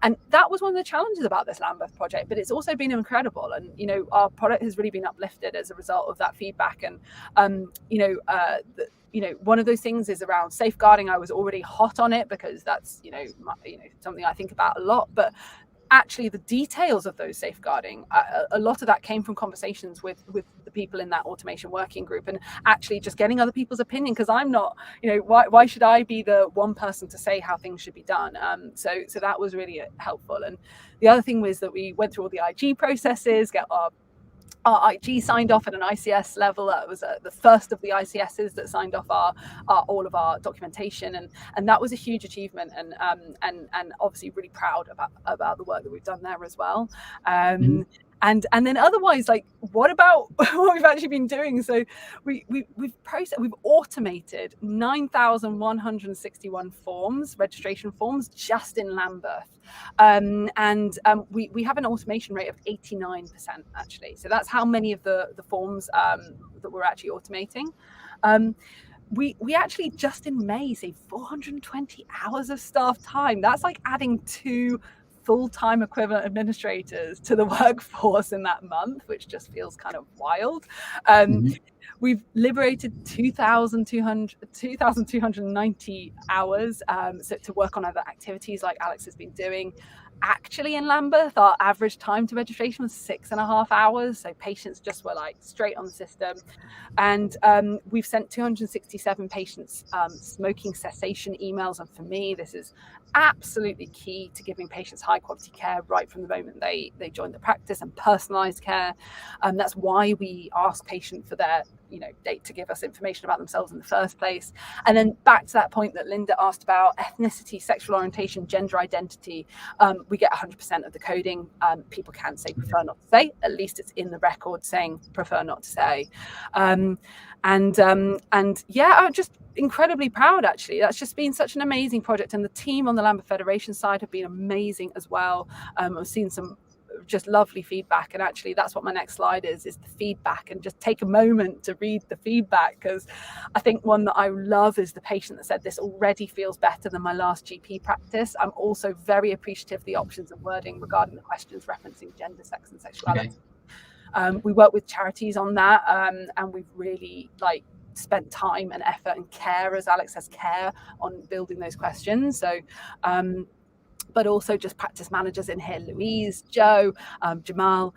And that was one of the challenges about this Lambeth project, but it's also been incredible. And, you know, our product has really been uplifted as a result of that feedback. And, you know, one of those things is around safeguarding. I was already hot on it because that's, something I think about a lot, but actually the details of those safeguarding, a lot of that came from conversations with the people in that automation working group, and actually just getting other people's opinion, because I'm not, you know, why should I be the one person to say how things should be done? So that was really helpful. And the other thing was that we went through all the IG processes, get our IG signed off at an ICS level. That was the first of the ICSs that signed off all of our documentation, and that was a huge achievement, and obviously really proud about the work that we've done there as well. And then otherwise, like, what about what we've actually been doing? So we've automated 9,161 forms, registration forms, just in Lambeth. We have an automation rate of 89% actually. So that's how many of the forms that we're actually automating. We actually just in May saved 420 hours of staff time. That's like adding 2 full-time equivalent administrators to the workforce in that month, which just feels kind of wild. We've liberated 2,290 hours to work on other activities like Alex has been doing. Actually, in Lambeth, our average time to registration was 6.5 hours. So patients just were like straight on the system. And we've sent 267 patients smoking cessation emails. And for me, this is absolutely key to giving patients high quality care right from the moment they join the practice, and personalized care. That's why we ask patients for their date to give us information about themselves in the first place. And then back to that point that Linda asked about ethnicity, sexual orientation, gender identity, we get 100% of the coding. People can say prefer not to say, at least it's in the record saying prefer not to say. And yeah, I'm just incredibly proud, actually. That's just been such an amazing project, and the team on the Lambeth Federation side have been amazing as well. I've seen some just lovely feedback, and actually that's what my next slide is the feedback. And just take a moment to read the feedback, because I think one that I love is the patient that said, this already feels better than my last GP practice. I'm also very appreciative of the options and wording regarding the questions referencing gender, sex and sexuality. We work with charities on that, and we've really spent time and effort and care, as Alex says, care on building those questions. So but also just practice managers in here, Louise, Joe, Jamal,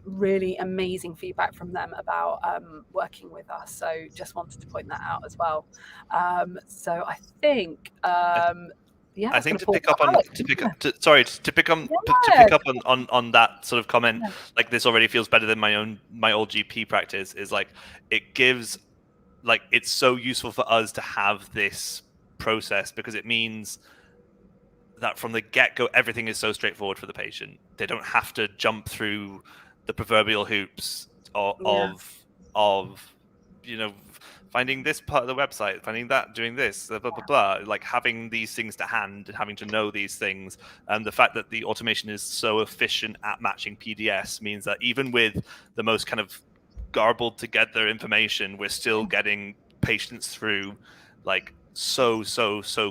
really amazing feedback from them about working with us. So just wanted to point that out as well. So I think, yeah, I think to pick up on that sort of comment, like this already feels better than my old GP practice, is like, it gives, like, it's so useful for us to have this process, because it means that from the get-go everything is so straightforward for the patient. They don't have to jump through the proverbial hoops of finding this part of the website, finding that, doing this, blah blah blah, like having these things to hand and having to know these things. And the fact that the automation is so efficient at matching PDS means that even with the most kind of garbled together information, we're still getting patients through like so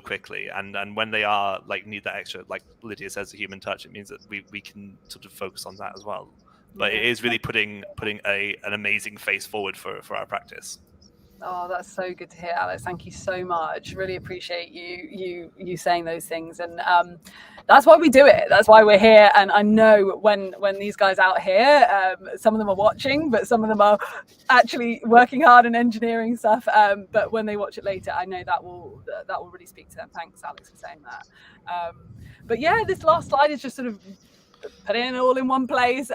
quickly. And when they are need that extra, like Lydia says, the human touch, it means that we can sort of focus on that as well. But it is really putting an amazing face forward for our practice. Oh, that's so good to hear, Alex. Thank you so much. Really appreciate you saying those things, and that's why we do it. That's why we're here. And I know when these guys out here, some of them are watching, but some of them are actually working hard and engineering stuff. But when they watch it later, I know that will really speak to them. Thanks, Alex, for saying that. But yeah, this last slide is just sort of put it all in one place.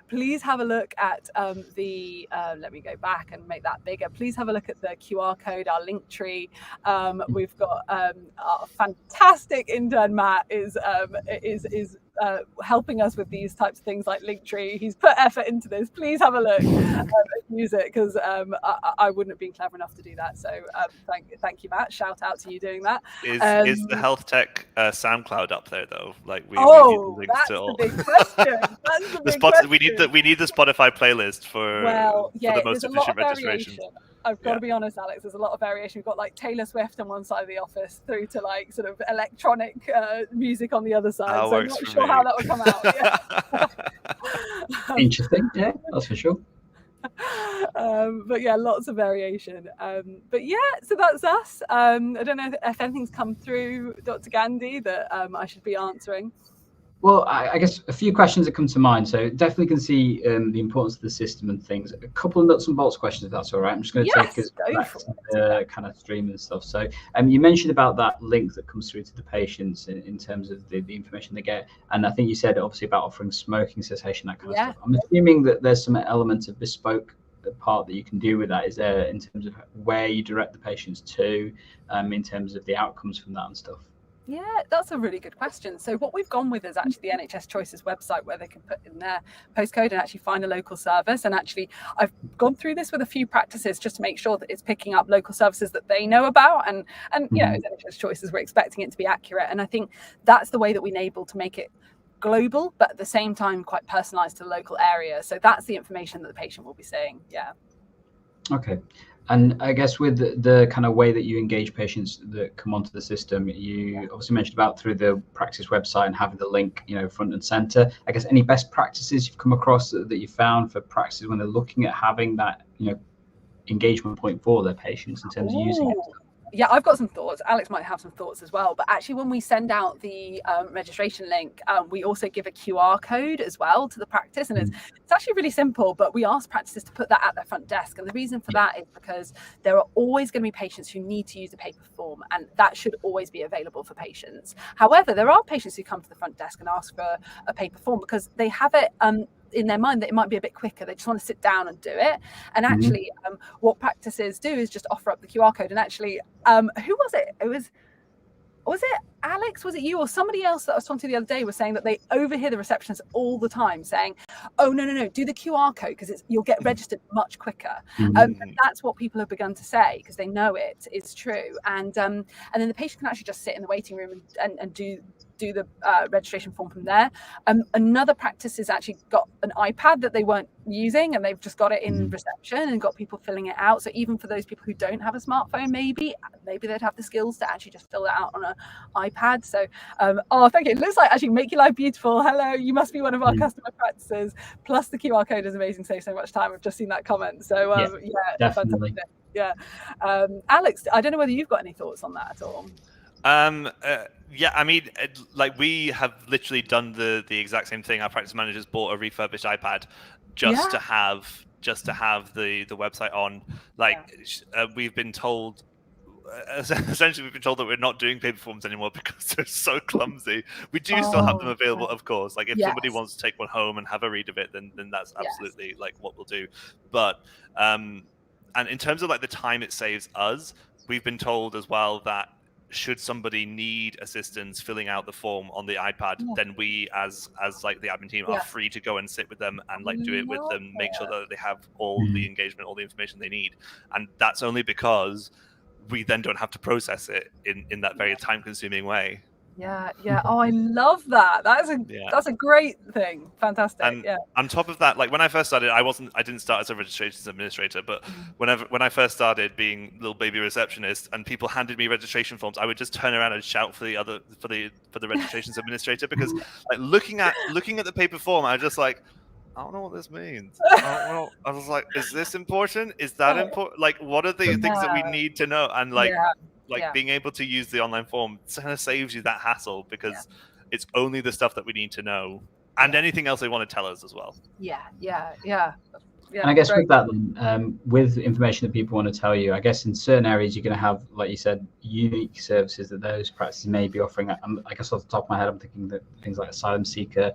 Please have a look at let me go back and make that bigger. Please have a look at the QR code, our link tree. We've got our fantastic intern Matt is helping us with these types of things like Linktree. He's put effort into this. Please have a look and use it, because I wouldn't have been clever enough to do that. So thank you, Matt. Shout out to you doing that. Is the health tech SoundCloud up there though? Like we need the links to all. Big question. That's the big question. We need the Spotify playlist for the most efficient registration. I've got to be honest, Alex, there's a lot of variation. We've got like Taylor Swift on one side of the office through to like sort of electronic music on the other side. So I'm not sure how that would come out. Yeah. Interesting, yeah, that's for sure. But yeah, lots of variation. But yeah, so that's us. I don't know if anything's come through, Dr. Gandhi, that I should be answering. Well, I guess a few questions that come to mind. So definitely can see the importance of the system and things. A couple of nuts and bolts questions, if that's all right. I'm just going to take us back to the kind of stream and stuff. So you mentioned about that link that comes through to the patients in terms of the information they get. And I think you said obviously about offering smoking cessation, that kind of stuff. I'm assuming that there's some element of bespoke part that you can do with that. Is there, in terms of where you direct the patients to, in terms of the outcomes from that and stuff? Yeah, that's a really good question. So what we've gone with is actually the NHS Choices website, where they can put in their postcode and actually find a local service. And actually, I've gone through this with a few practices just to make sure that it's picking up local services that they know about. And you know, as NHS Choices, we're expecting it to be accurate. And I think that's the way that we're able to make it global, but at the same time quite personalised to the local area. So that's the information that the patient will be seeing. Yeah. Okay. And I guess with the kind of way that you engage patients that come onto the system, you obviously mentioned about through the practice website and having the link, you know, front and center. I guess any best practices you've come across that you found for practices when they're looking at having that, you know, engagement point for their patients in terms of using it? Yeah, I've got some thoughts. Alex might have some thoughts as well. But actually, when we send out the registration link, we also give a QR code as well to the practice. And it's actually really simple, but we ask practices to put that at their front desk. And the reason for that is because there are always going to be patients who need to use a paper form, and that should always be available for patients. However, there are patients who come to the front desk and ask for a paper form because they have it in their mind that it might be a bit quicker. They just want to sit down and do it. And actually, what practices do is just offer up the QR code. And actually, who was it? Was it Alex? Was it you or somebody else that I was talking to the other day was saying that they overhear the receptionist all the time saying, "Oh no, do the QR code because you'll get registered much quicker." And that's what people have begun to say because they know it's true. And then the patient can actually just sit in the waiting room and do the registration form from there. Another practice has actually got an iPad that they weren't using, and they've just got it in reception and got people filling it out. So even for those people who don't have a smartphone, maybe they'd have the skills to actually just fill it out on an iPad. So thank you. It looks like actually Make Your Life Beautiful. Hello, you must be one of our customer practices. Plus the QR code is amazing. Saves so much time. I've just seen that comment. So definitely. Fantastic. Yeah. Alex, I don't know whether you've got any thoughts on that at all. Yeah, I mean, like we have literally done the exact same thing. Our practice managers bought a refurbished iPad just to have the website on. We've been told, essentially, that we're not doing paper forms anymore because they're so clumsy. We do still have them available, of course. Like if somebody wants to take one home and have a read of it, then that's absolutely like what we'll do. But and in terms of like the time it saves us, we've been told as well that should somebody need assistance filling out the form on the iPad, then we as like the admin team are free to go and sit with them and like do it with them, make sure that they have all the engagement, all the information they need. And that's only because we then don't have to process it in that very time consuming way. Yeah. Oh, I love that. That's a great thing. Fantastic. And on top of that, like when I first started, I didn't start as a registrations administrator, but when I first started being little baby receptionist and people handed me registration forms, I would just turn around and shout for the registrations administrator because like looking at the paper form, I was just like, I don't know what this means. I don't know. I was like, is this important? Is that important? Like, what are the things that we need to know? And being able to use the online form kind of saves you that hassle, because it's only the stuff that we need to know, and anything else they want to tell us as well. And I guess with that, then, with information that people want to tell you, I guess in certain areas you're going to have, like you said, unique services that those practices may be offering. I guess off the top of my head, I'm thinking that things like asylum seeker,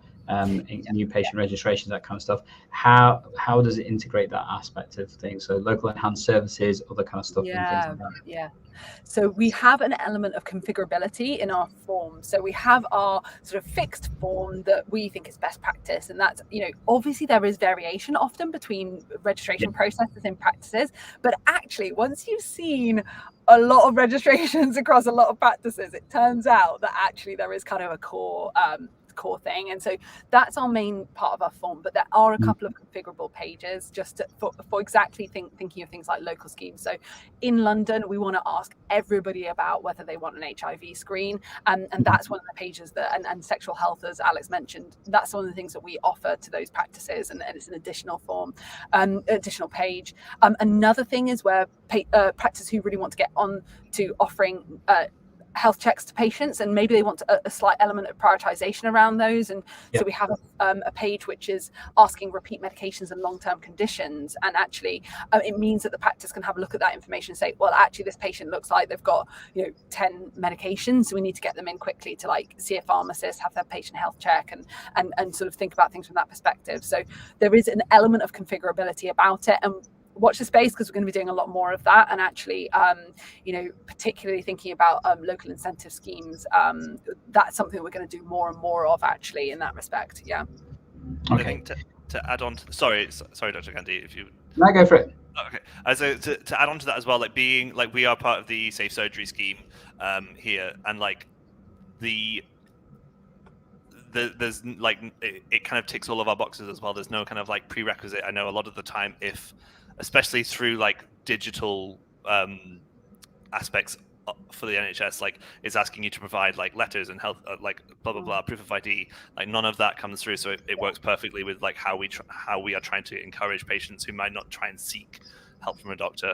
new patient registrations, that kind of stuff. How does it integrate that aspect of things? So local enhanced services, other kind of stuff, and things like that. So we have an element of configurability in our form. So we have our sort of fixed form that we think is best practice. And that's, obviously there is variation often between registration processes in practices. But actually, once you've seen a lot of registrations across a lot of practices, it turns out that actually there is kind of a core thing, and so that's our main part of our form. But there are a couple of configurable pages just for exactly thinking of things like local schemes. So in London, we want to ask everybody about whether they want an HIV screen, and that's one of the pages that, and sexual health, as Alex mentioned, that's one of the things that we offer to those practices, and it's an additional form, additional page. Another thing is where practices who really want to get on to offering health checks to patients, and maybe they want a slight element of prioritization around those, and so we have a page which is asking repeat medications and long-term conditions, and actually it means that the practice can have a look at that information and say, well, actually this patient looks like they've got 10 medications, so we need to get them in quickly to see a pharmacist, have their patient health check, and sort of think about things from that perspective. So there is an element of configurability about it, and watch the space, because we're going to be doing a lot more of that. And actually, particularly thinking about local incentive schemes, that's something we're going to do more and more of, actually, in that respect. Okay. I think to add on to, sorry, Dr. Gandhi, if you... No, go for it. Okay. So to add on to that as well, we are part of the Safe Surgery scheme here, and there's it kind of ticks all of our boxes as well. There's no kind of prerequisite. I know a lot of the time, especially through digital aspects for the NHS, it's asking you to provide letters and health, blah blah blah, proof of ID. None of that comes through, so it works perfectly with how we are trying to encourage patients who might not try and seek help from a doctor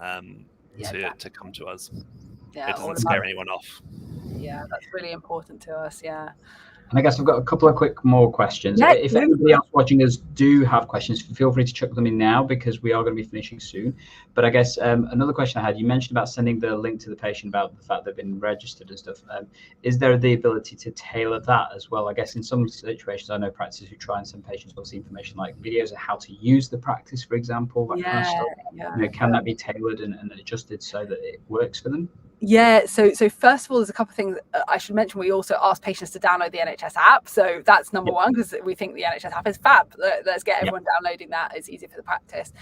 to come to us. It doesn't scare anyone off. Yeah, that's really important to us. Yeah. And I guess I've got a couple of more questions. If anybody else watching us do have questions, feel free to chuck them in now, because we are going to be finishing soon. But I guess another question I had, you mentioned about sending the link to the patient about the fact they've been registered and stuff. Is there the ability to tailor that as well? I guess in some situations, I know practices who try and send patients also information like videos of how to use the practice, for example, that kind of stuff. Can that be tailored and adjusted so that it works for them? Yeah, so first of all, there's a couple of things I should mention. We also ask patients to download the NHS app. So that's number one, because we think the NHS app is fab. Let's get everyone downloading that. It's easy for the practice.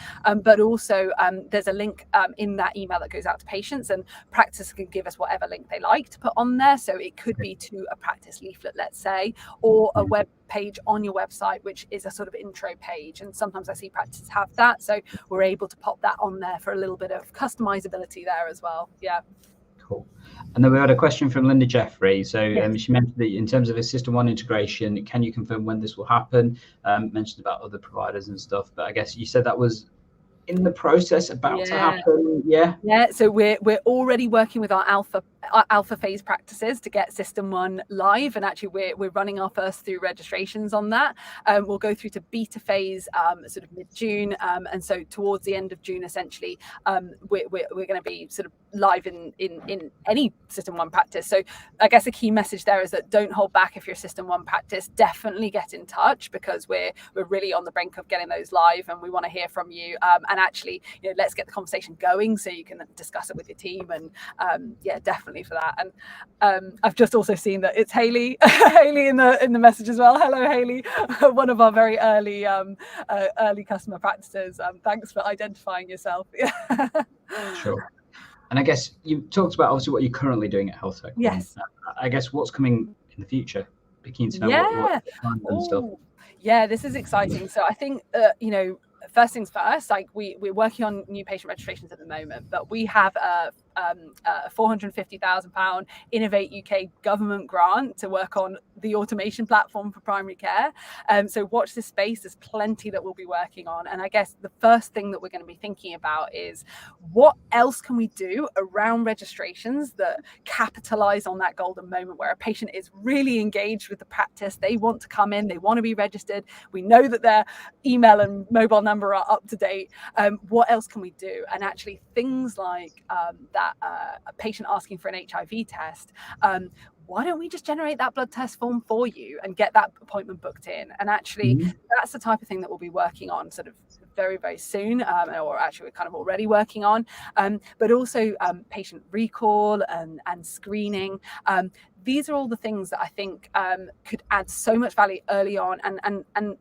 But also there's a link in that email that goes out to patients, and practice can give us whatever link they like to put on there. So it could be to a practice leaflet, let's say, or a web page on your website, which is a sort of intro page. And sometimes I see practices have that. So we're able to pop that on there for a little bit of customizability there as well. Yeah. Cool. And then we had a question from Linda Jeffrey. So she mentioned that in terms of a System 1 integration, can you confirm when this will happen? Mentioned about other providers and stuff, but I guess you said that was in the process about to happen. So we're already working with our alpha phase practices to get System 1 live, and actually we're running our first through registrations on that. We'll go through to beta phase sort of mid-June, and so towards the end of June, essentially, we're going to be sort of live in any System 1 practice. So I guess a key message there is that don't hold back. If you're a System 1 practice, definitely get in touch, because we're really on the brink of getting those live, and we want to hear from you. And actually, let's get the conversation going so you can discuss it with your team. And definitely for that. And I've just also seen that it's Hayley in the message as well. Hello, Hayley, one of our very early customer practices. Thanks for identifying yourself. Sure. And I guess you talked about obviously what you're currently doing at healthtech. Yes. I guess what's coming in the future. Be keen to know what and stuff. Yeah, this is exciting. So I think first things first, we're working on new patient registrations at the moment, but we have £450,000 Innovate UK government grant to work on the automation platform for primary care. So watch this space. There's plenty that we'll be working on. And I guess the first thing that we're going to be thinking about is what else can we do around registrations that capitalize on that golden moment where a patient is really engaged with the practice. They want to come in, they want to be registered. We know that their email and mobile number are up to date. What else can we do? And actually things like that a patient asking for an HIV test, why don't we just generate that blood test form for you and get that appointment booked in? And actually, that's the type of thing that we'll be working on sort of very, very soon, or actually we're kind of already working on, but also patient recall and screening. These are all the things that I think could add so much value early on and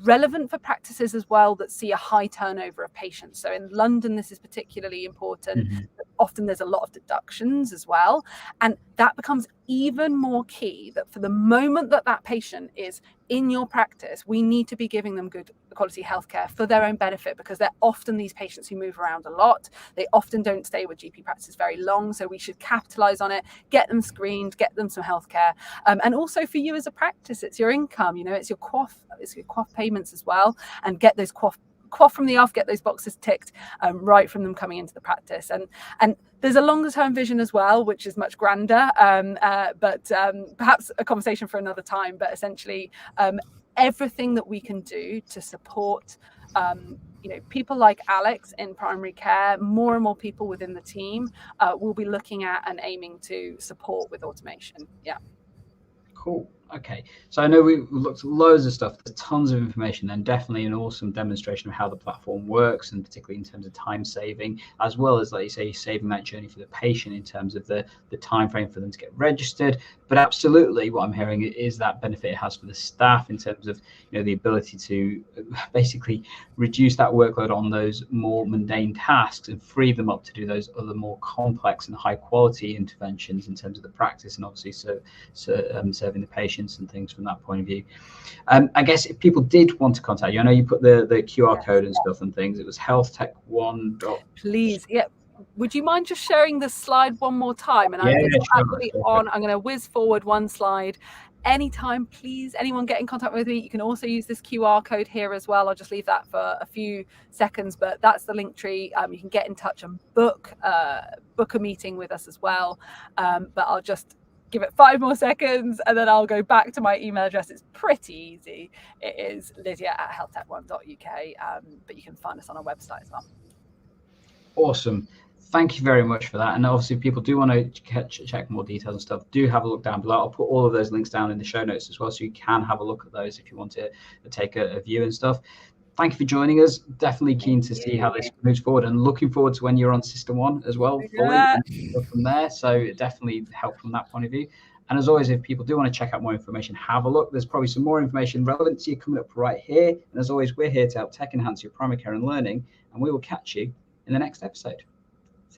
relevant for practices as well that see a high turnover of patients. So in London, this is particularly important. Often there's a lot of deductions as well. And that becomes even more key that for the moment that that patient is in your practice, we need to be giving them good quality healthcare for their own benefit, because they're often these patients who move around a lot. They often don't stay with GP practices very long. So we should capitalize on it, get them screened, get them some healthcare. And also for you as a practice, it's your income, it's your QOF payments as well, and get those QOF from the off, get those boxes ticked right from them coming into the practice. And there's a longer term vision as well, which is much grander, but perhaps a conversation for another time. But essentially, everything that we can do to support people like Alex in primary care, more and more people within the team, we'll be looking at and aiming to support with automation. Yeah. Cool. Okay, so I know we've looked at loads of stuff. There's tons of information, and definitely an awesome demonstration of how the platform works, and particularly in terms of time saving, as well as, like you say, saving that journey for the patient in terms of the time frame for them to get registered. But absolutely, what I'm hearing is that benefit it has for the staff in terms of the ability to basically reduce that workload on those more mundane tasks and free them up to do those other more complex and high quality interventions in terms of the practice, and obviously serving the patients and things from that point of view. I guess if people did want to contact you, I know you put the QR code and stuff and things. It was healthtech-1. Please, yeah. Would you mind just sharing the slide one more time? And I'm going to whiz forward one slide. Anytime, please, anyone get in contact with me. You can also use this QR code here as well. I'll just leave that for a few seconds, but that's the link tree. You can get in touch and book a meeting with us as well. But I'll just give it 5 more seconds and then I'll go back to my email address. It's pretty easy. It is lydia@healthtech1.uk, but you can find us on our website as well. Awesome. Thank you very much for that. And obviously, if people do want to check more details and stuff, do have a look down below. I'll put all of those links down in the show notes as well, so you can have a look at those if you want to take a view and stuff. Thank you for joining us. Definitely keen to see how this moves forward, and looking forward to when you're on System 1 as well, fully, and go from there. So it definitely help from that point of view. And as always, if people do want to check out more information, have a look. There's probably some more information relevant to you coming up right here. And as always, we're here to help tech enhance your primary care and learning, and we will catch you in the next episode.